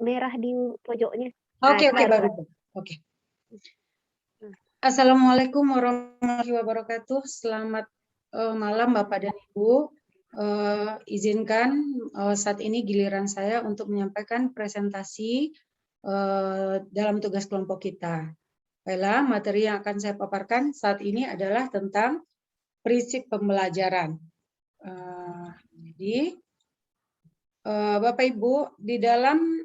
merah di pojoknya. Nah, Oke, itu baru. baru. Oke. Assalamualaikum warahmatullahi wabarakatuh. Selamat malam Bapak dan Ibu. Izinkan saat ini giliran saya untuk menyampaikan presentasi dalam tugas kelompok kita. Baiklah, materi yang akan saya paparkan saat ini adalah tentang prinsip pembelajaran. Jadi, Bapak Ibu, di dalam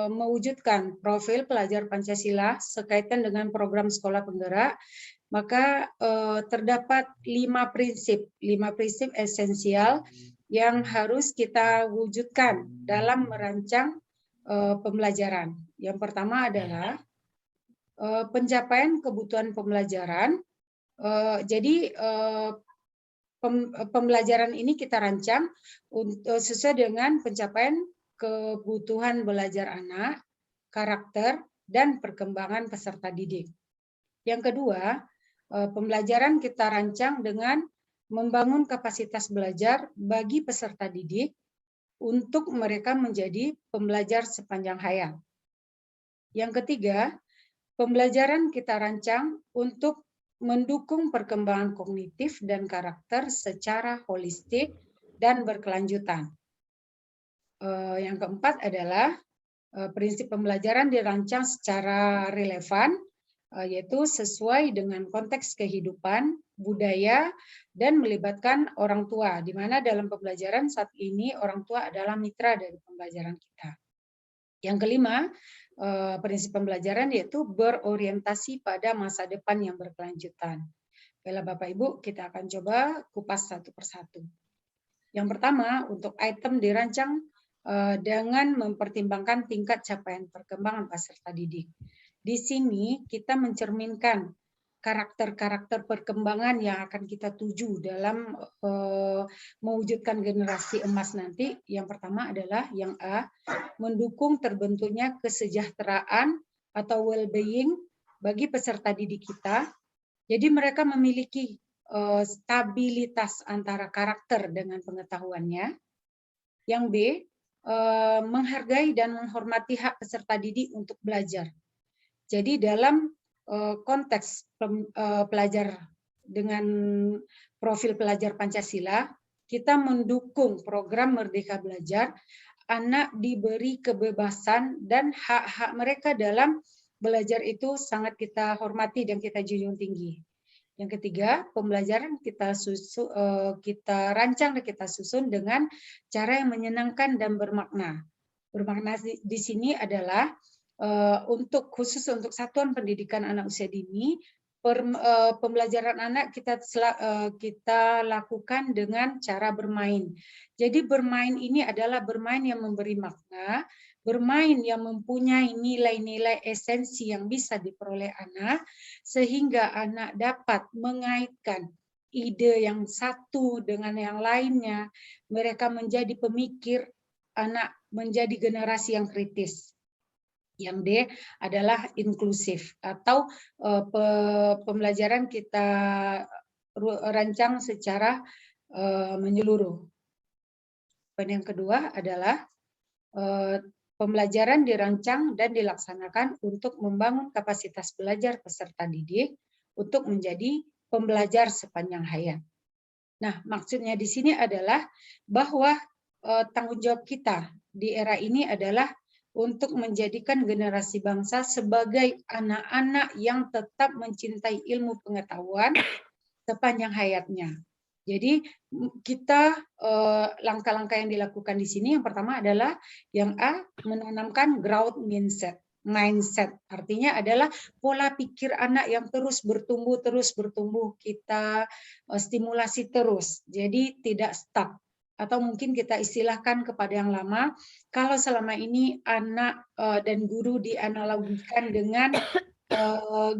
mewujudkan profil pelajar Pancasila sekaitan dengan program sekolah penggerak, maka terdapat 5 prinsip esensial yang harus kita wujudkan dalam merancang pembelajaran. Yang pertama adalah pencapaian kebutuhan pembelajaran. Jadi pembelajaran ini kita rancang sesuai dengan pencapaian kebutuhan belajar anak, karakter, dan perkembangan peserta didik. Yang kedua, pembelajaran kita rancang dengan membangun kapasitas belajar bagi peserta didik untuk mereka menjadi pembelajar sepanjang hayat. Yang ketiga, pembelajaran kita rancang untuk mendukung perkembangan kognitif dan karakter secara holistik dan berkelanjutan. Yang keempat adalah prinsip pembelajaran dirancang secara relevan, yaitu sesuai dengan konteks kehidupan, budaya, dan melibatkan orang tua, di mana dalam pembelajaran saat ini orang tua adalah mitra dari pembelajaran kita. Yang kelima, prinsip pembelajaran yaitu berorientasi pada masa depan yang berkelanjutan. Baiklah Bapak Ibu, kita akan coba kupas satu persatu. Yang pertama, untuk item dirancang dengan mempertimbangkan tingkat capaian perkembangan peserta didik. Di sini kita mencerminkan karakter-karakter perkembangan yang akan kita tuju dalam mewujudkan generasi emas nanti. Yang pertama adalah yang A, mendukung terbentuknya kesejahteraan atau well-being bagi peserta didik kita. Jadi mereka memiliki stabilitas antara karakter dengan pengetahuannya. Yang B, menghargai dan menghormati hak peserta didik untuk belajar. Jadi dalam konteks pelajar dengan profil pelajar Pancasila, kita mendukung program Merdeka Belajar, anak diberi kebebasan dan hak-hak mereka dalam belajar itu sangat kita hormati dan kita junjung tinggi. Yang ketiga, pembelajaran kita rancang dan kita susun dengan cara yang menyenangkan dan bermakna. Bermakna di sini adalah khusus untuk satuan pendidikan anak usia dini, pembelajaran anak kita lakukan dengan cara bermain. Jadi bermain ini adalah bermain yang memberi makna, bermain yang mempunyai nilai-nilai esensi yang bisa diperoleh anak, sehingga anak dapat mengaitkan ide yang satu dengan yang lainnya. Mereka menjadi pemikir, anak menjadi generasi yang kritis. Yang D adalah inklusif atau pembelajaran kita rancang secara menyeluruh. Dan yang kedua adalah pembelajaran dirancang dan dilaksanakan untuk membangun kapasitas belajar peserta didik untuk menjadi pembelajar sepanjang hayat. Nah, maksudnya di sini adalah bahwa tanggung jawab kita di era ini adalah untuk menjadikan generasi bangsa sebagai anak-anak yang tetap mencintai ilmu pengetahuan sepanjang hayatnya. Jadi kita langkah-langkah yang dilakukan di sini yang pertama adalah yang A, menanamkan growth mindset. Artinya adalah pola pikir anak yang terus bertumbuh. Kita stimulasi terus. Jadi tidak stuck. Atau mungkin kita istilahkan kepada yang lama, kalau selama ini anak dan guru dianalogikan dengan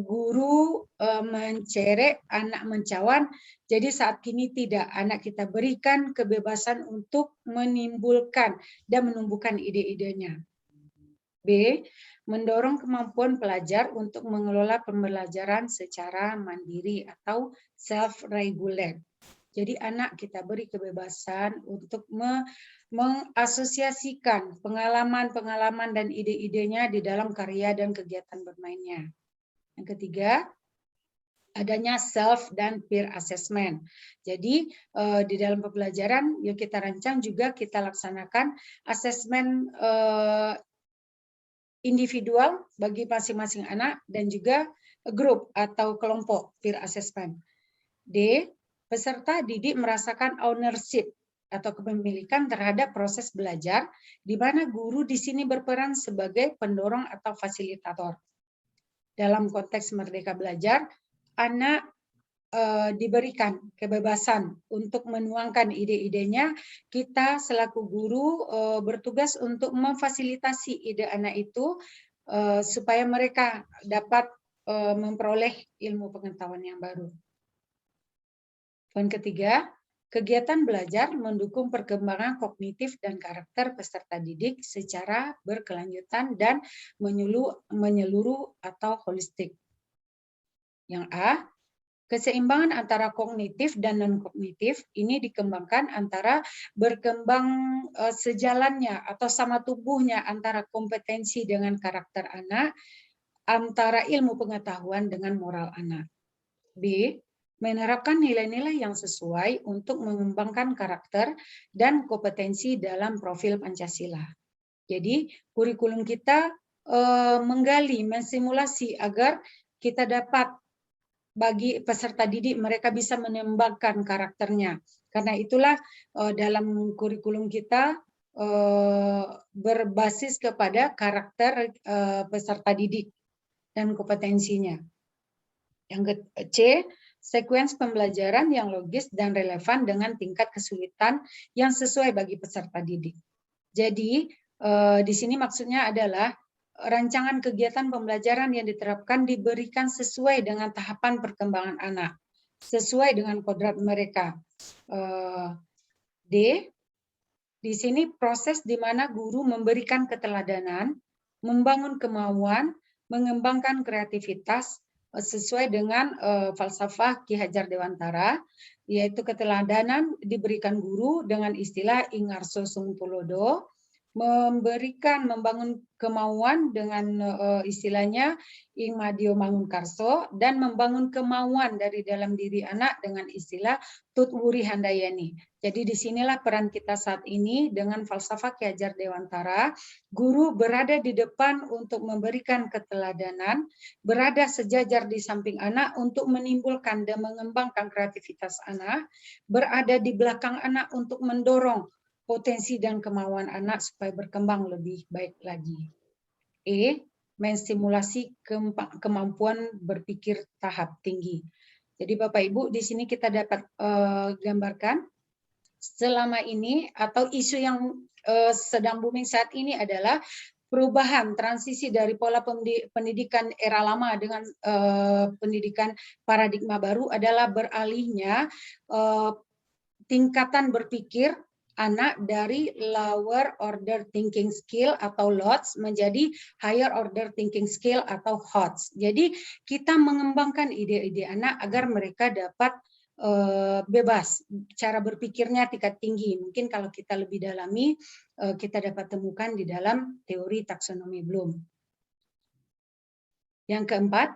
guru mencerek, anak mencawan. Jadi saat ini tidak, anak kita berikan kebebasan untuk menimbulkan dan menumbuhkan ide-idenya. B, mendorong kemampuan pelajar untuk mengelola pembelajaran secara mandiri atau self-regulate. Jadi anak kita beri kebebasan untuk mengasosiasikan pengalaman-pengalaman dan ide-idenya di dalam karya dan kegiatan bermainnya. Yang ketiga, adanya self dan peer assessment. Jadi di dalam pembelajaran yuk kita rancang juga kita laksanakan asesmen individual bagi masing-masing anak dan juga grup atau kelompok peer assessment. D. Peserta didik merasakan ownership atau kepemilikan terhadap proses belajar, di mana guru di sini berperan sebagai pendorong atau fasilitator. Dalam konteks merdeka belajar, anak diberikan kebebasan untuk menuangkan ide-idenya. Kita selaku guru bertugas untuk memfasilitasi ide anak itu supaya mereka dapat memperoleh ilmu pengetahuan yang baru. Poin ketiga, kegiatan belajar mendukung perkembangan kognitif dan karakter peserta didik secara berkelanjutan dan menyeluruh atau holistik. Yang A, keseimbangan antara kognitif dan non-kognitif ini dikembangkan antara berkembang sejalannya atau sama tubuhnya antara kompetensi dengan karakter anak, antara ilmu pengetahuan dengan moral anak. B, menerapkan nilai-nilai yang sesuai untuk mengembangkan karakter dan kompetensi dalam profil Pancasila. Jadi kurikulum kita menggali, mensimulasi agar kita dapat bagi peserta didik mereka bisa mengembangkan karakternya. Karena itulah dalam kurikulum kita berbasis kepada karakter peserta didik dan kompetensinya. Yang C, sekuens pembelajaran yang logis dan relevan dengan tingkat kesulitan yang sesuai bagi peserta didik. Jadi di sini maksudnya adalah rancangan kegiatan pembelajaran yang diterapkan diberikan sesuai dengan tahapan perkembangan anak, sesuai dengan kodrat mereka. D, di sini proses di mana guru memberikan keteladanan, membangun kemauan, mengembangkan kreativitas sesuai dengan falsafah Ki Hajar Dewantara, yaitu keteladanan diberikan guru dengan istilah Ingarso Sungtulodo, membangun kemauan dengan istilahnya Ing Madio Mangunkarso, dan membangun kemauan dari dalam diri anak dengan istilah Tut Wuri Handayani. Jadi disinilah peran kita saat ini dengan falsafah Ki Hajar Dewantara. Guru berada di depan untuk memberikan keteladanan, berada sejajar di samping anak untuk menimbulkan dan mengembangkan kreativitas anak, berada di belakang anak untuk mendorong potensi dan kemauan anak supaya berkembang lebih baik lagi. E, menstimulasi kemampuan berpikir tahap tinggi. Jadi Bapak Ibu, di sini kita dapat gambarkan selama ini atau isu yang sedang booming saat ini adalah perubahan transisi dari pola pendidikan era lama dengan pendidikan paradigma baru adalah beralihnya tingkatan berpikir anak dari lower order thinking skill atau LOTS menjadi higher order thinking skill atau HOTS. Jadi kita mengembangkan ide-ide anak agar mereka dapat bebas, cara berpikirnya tingkat tinggi. Mungkin kalau kita lebih dalami, kita dapat temukan di dalam teori taksonomi Bloom. Yang keempat,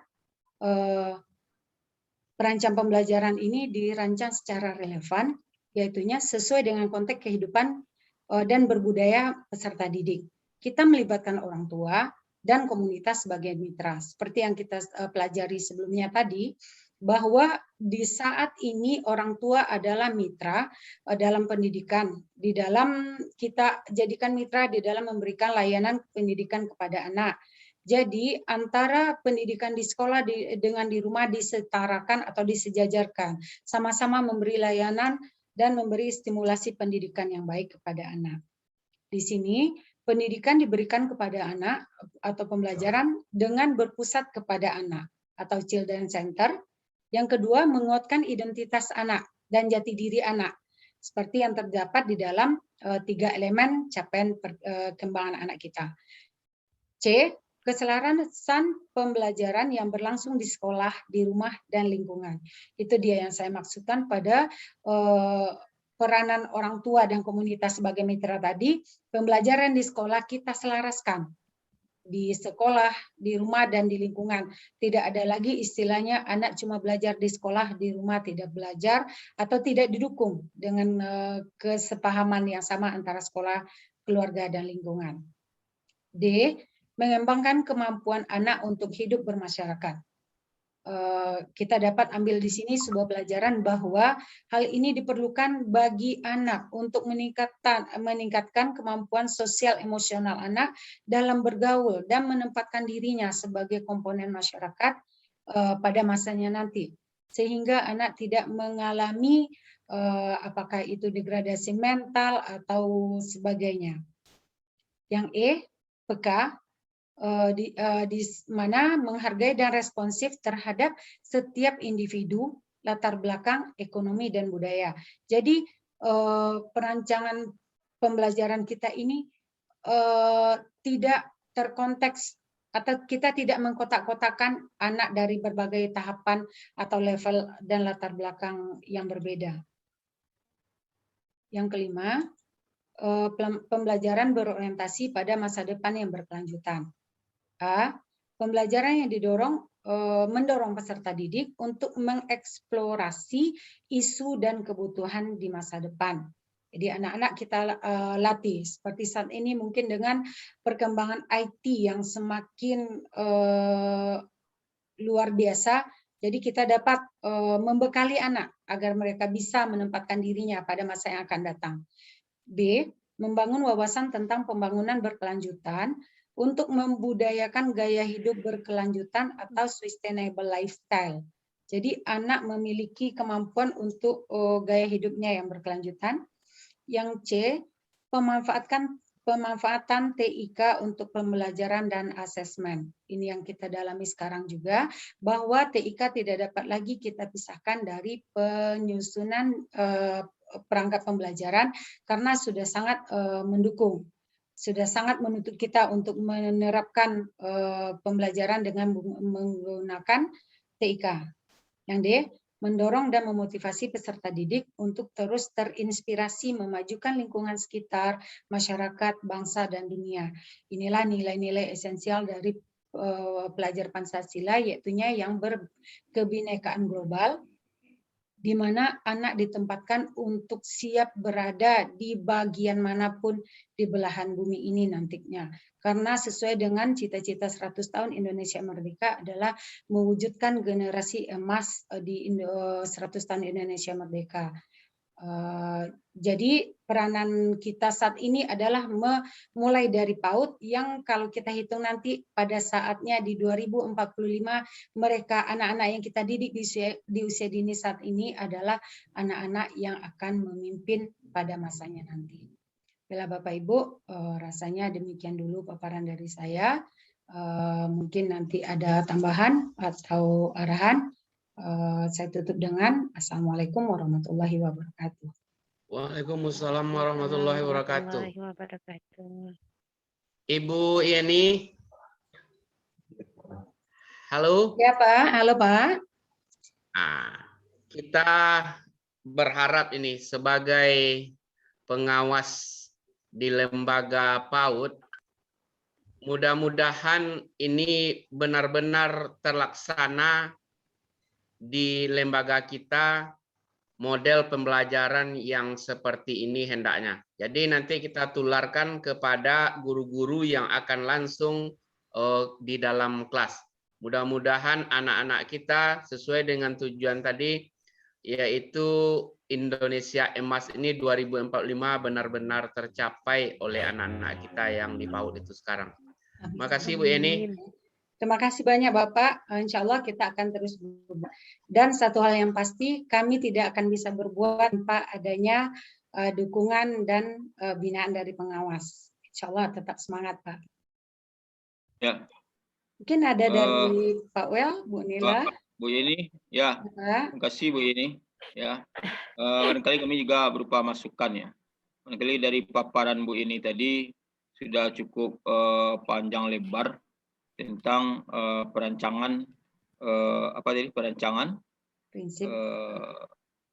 perancang pembelajaran ini dirancang secara relevan, yaitunya sesuai dengan konteks kehidupan dan berbudaya peserta didik. Kita melibatkan orang tua dan komunitas sebagai mitra. Seperti yang kita pelajari sebelumnya tadi, bahwa di saat ini orang tua adalah mitra dalam pendidikan. Di dalam kita jadikan mitra di dalam memberikan layanan pendidikan kepada anak. Jadi antara pendidikan di sekolah dengan di rumah disetarakan atau disejajarkan. Sama-sama memberi layanan dan memberi stimulasi pendidikan yang baik kepada anak. Di sini pendidikan diberikan kepada anak atau pembelajaran dengan berpusat kepada anak atau children center. Yang kedua, menguatkan identitas anak dan jati diri anak seperti yang terdapat di dalam 3 elemen capaian perkembangan anak kita. C, keselarasan pembelajaran yang berlangsung di sekolah, di rumah, dan lingkungan. Itu dia yang saya maksudkan pada peranan orang tua dan komunitas sebagai mitra tadi, pembelajaran di sekolah kita selaraskan. Di sekolah, di rumah, dan di lingkungan. Tidak ada lagi istilahnya anak cuma belajar di sekolah, di rumah tidak belajar, atau tidak didukung dengan kesepahaman yang sama antara sekolah, keluarga, dan lingkungan. D. Mengembangkan kemampuan anak untuk hidup bermasyarakat. Kita dapat ambil di sini sebuah pelajaran bahwa hal ini diperlukan bagi anak untuk meningkatkan kemampuan sosial emosional anak dalam bergaul dan menempatkan dirinya sebagai komponen masyarakat pada masanya nanti, sehingga anak tidak mengalami apakah itu degradasi mental atau sebagainya. Yang E, peka, di mana menghargai dan responsif terhadap setiap individu, latar belakang, ekonomi, dan budaya. Jadi perancangan pembelajaran kita ini tidak terkonteks atau kita tidak mengkotak-kotakan anak dari berbagai tahapan atau level dan latar belakang yang berbeda. Yang kelima, pembelajaran berorientasi pada masa depan yang berkelanjutan. A. Pembelajaran yang mendorong peserta didik untuk mengeksplorasi isu dan kebutuhan di masa depan. Jadi anak-anak kita latih seperti saat ini mungkin dengan perkembangan IT yang semakin luar biasa. Jadi kita dapat membekali anak agar mereka bisa menempatkan dirinya pada masa yang akan datang. B. Membangun wawasan tentang pembangunan berkelanjutan untuk membudayakan gaya hidup berkelanjutan atau sustainable lifestyle. Jadi anak memiliki kemampuan untuk gaya hidupnya yang berkelanjutan. Yang C, pemanfaatan TIK untuk pembelajaran dan asesmen. Ini yang kita dalami sekarang juga, bahwa TIK tidak dapat lagi kita pisahkan dari penyusunan perangkat pembelajaran karena sudah sangat mendukung. Sudah sangat menuntut kita untuk menerapkan pembelajaran dengan menggunakan TIK. Yang D, mendorong dan memotivasi peserta didik untuk terus terinspirasi memajukan lingkungan sekitar, masyarakat, bangsa, dan dunia. Inilah nilai-nilai esensial dari pelajar Pancasila, yaitunya yang berkebinekaan global, di mana anak ditempatkan untuk siap berada di bagian manapun di belahan bumi ini nantinya. Karena sesuai dengan cita-cita 100 tahun Indonesia Merdeka adalah mewujudkan generasi emas di 100 tahun Indonesia Merdeka. Jadi peranan kita saat ini adalah mulai dari PAUD yang kalau kita hitung nanti pada saatnya di 2045 mereka anak-anak yang kita didik di usia dini saat ini adalah anak-anak yang akan memimpin pada masanya nanti. Bila Bapak Ibu, rasanya demikian dulu paparan dari saya. Mungkin nanti ada tambahan atau arahan. Saya tutup dengan Assalamualaikum warahmatullahi wabarakatuh. Waalaikumsalam warahmatullahi wabarakatuh. Ibu Yeni. Halo. Ya Pak, halo Pak. Nah, kita berharap ini sebagai pengawas di lembaga PAUD, mudah-mudahan ini benar-benar terlaksana di lembaga kita model pembelajaran yang seperti ini hendaknya. Jadi nanti kita tularkan kepada guru-guru yang akan langsung di dalam kelas. Mudah-mudahan anak-anak kita sesuai dengan tujuan tadi, yaitu Indonesia Emas ini 2045 benar-benar tercapai oleh anak-anak kita yang di PAUD itu sekarang. Terima kasih Bu Yeni. Terima kasih banyak Bapak. Insya Allah kita akan terus berbuat. Dan satu hal yang pasti, kami tidak akan bisa berbuat tanpa adanya dukungan dan binaan dari pengawas. Insya Allah tetap semangat Pak. Ya. Mungkin ada dari Pak Wel, Bu Nila. Bu Yeni, ya. Terima kasih Bu Yeni. Ya. Barangkali kami juga berupa masukan ya. Barangkali dari paparan Bu Yeni tadi sudah cukup panjang lebar tentang perancangan perancangan prinsip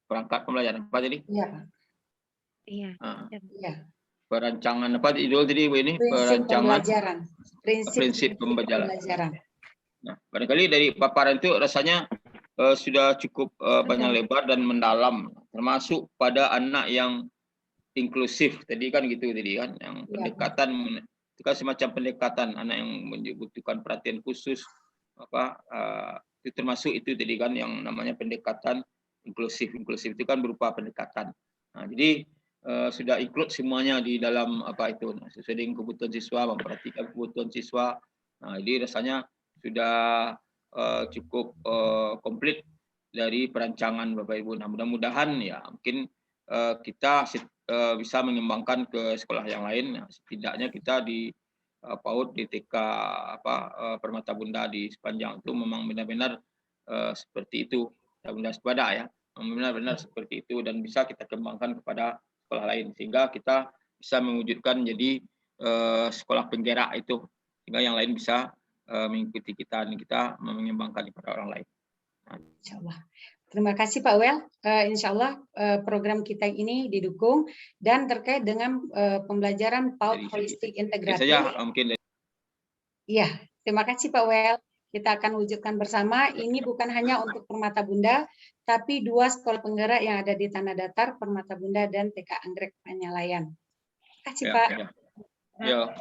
perangkat pembelajaran apa tadi? Ya. Iya. Nah, Ya, perancangan apa itu tadi Bu ini? prinsip Perancangan pembelajaran. Prinsip pembelajaran. Nah, barangkali dari paparan itu rasanya sudah cukup panjang lebar dan mendalam, termasuk pada anak yang inklusif tadi kan gitu tadi kan, yang pendekatan itu kan semacam pendekatan anak yang membutuhkan perhatian khusus itu termasuk itu tadi kan yang namanya pendekatan inklusif. Inklusif itu kan berupa pendekatan. Nah, jadi sudah include semuanya di dalam itu sesuai dengan kebutuhan siswa, memperhatikan kebutuhan siswa. Nah, jadi rasanya sudah cukup komplit dari perancangan Bapak Ibu. Nah, mudah-mudahan ya mungkin kita bisa mengembangkan ke sekolah yang lain. Nah, setidaknya kita di PAUD di TK Permata Bunda di Sepanjang itu memang benar-benar seperti itu. Benar-benar sepada ya, benar-benar seperti itu dan bisa kita kembangkan kepada sekolah lain sehingga kita bisa mewujudkan jadi sekolah penggerak itu sehingga yang lain bisa mengikuti kita dan kita mengembangkan kepada orang lain. Insyaallah. Terima kasih Pak Wel. Insyaallah program kita ini didukung dan terkait dengan pembelajaran PAUD holistik integratif. Saja mungkin. Iya, terima kasih Pak Wel. Kita akan wujudkan bersama. Ini bukan hanya untuk Permata Bunda, tapi 2 sekolah penggerak yang ada di Tanah Datar, Permata Bunda dan TK Anggrek Penyalayan. Terima kasih Pak. Ya.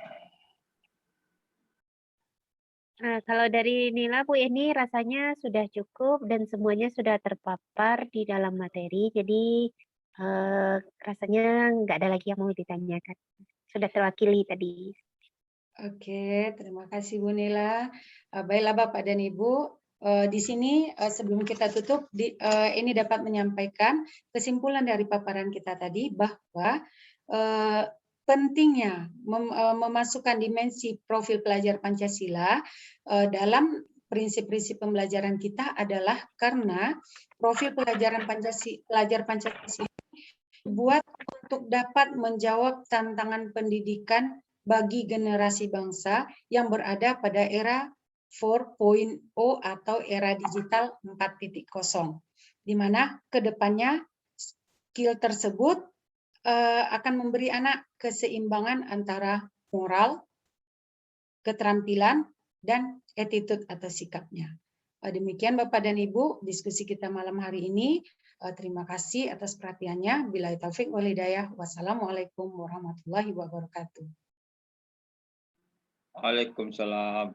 Nah, kalau dari Nila Bu ini rasanya sudah cukup dan semuanya sudah terpapar di dalam materi. Jadi rasanya nggak ada lagi yang mau ditanyakan. Sudah terwakili tadi. Oke, terima kasih Bu Nila. Baiklah Bapak dan Ibu, di sini sebelum kita tutup, ini dapat menyampaikan kesimpulan dari paparan kita tadi bahwa pentingnya memasukkan dimensi profil pelajar Pancasila dalam prinsip-prinsip pembelajaran kita adalah karena profil pelajar Pancasila dibuat untuk dapat menjawab tantangan pendidikan bagi generasi bangsa yang berada pada era 4.0 atau era digital 4.0, di mana kedepannya skill tersebut akan memberi anak keseimbangan antara moral, keterampilan, dan attitude atau sikapnya. Demikian Bapak dan Ibu, diskusi kita malam hari ini. Terima kasih atas perhatiannya. Billahi taufik wal hidayah. Wassalamualaikum warahmatullahi wabarakatuh. Waalaikumsalam.